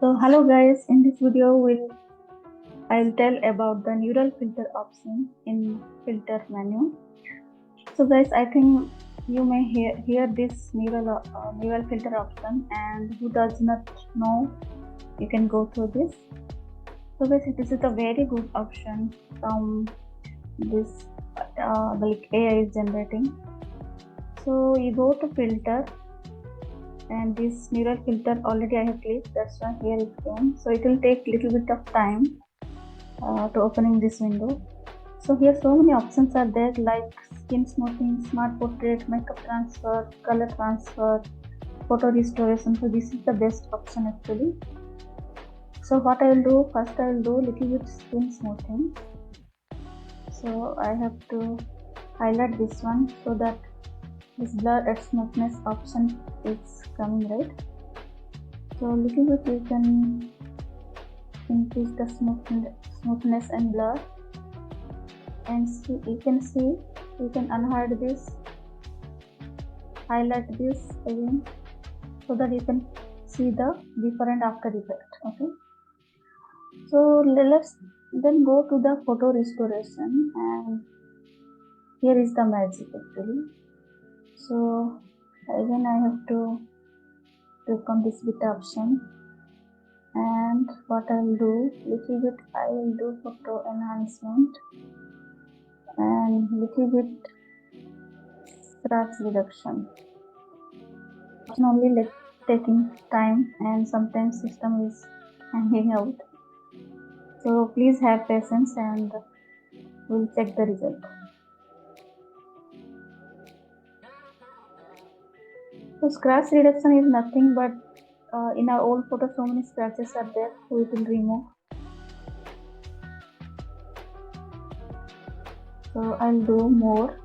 So hello guys, in this video I'll tell about the neural filter option in filter menu. So guys, I think you may hear this neural filter option, and who does not know, you can go through this. So guys, this is a very good option from this like AI is generating. So you go to filter, and this neural filter already I have clicked, that's why here it came. So it will take little bit of time to opening this window. So here so many options are there, like skin smoothing, smart portrait, makeup transfer, color transfer, photo restoration. So this is the best option actually. So what I will do, first I will do little bit skin smoothing. So I have to highlight this one so that this blur and smoothness option is coming, right? So little bit you can increase the smoothness and blur, and you can unhide this, highlight this again, so that you can see the before and after effect. Okay, so let's then go to the photo restoration, and here is the magic actually. So again I have to click on this bit option, and what I will do, little bit I will do photo enhancement and little bit scratch reduction. It's only like taking time, and sometimes system is hanging out. So please have patience, and we'll check the result. So scratch reduction is nothing but in our old photo so many scratches are there, so it will remove. So I'll do more.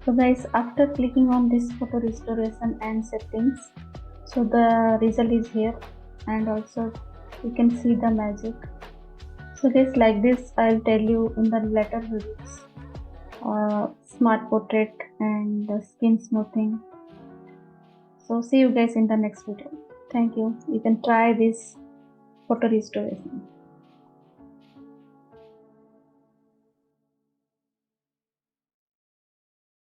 So guys, after clicking on this photo restoration and settings, so the result is here, and also you can see the magic. So guys, like this I'll tell you in the later videos, smart portrait and skin smoothing. So see you guys in the next video. Thank you. You can try this photo restoration.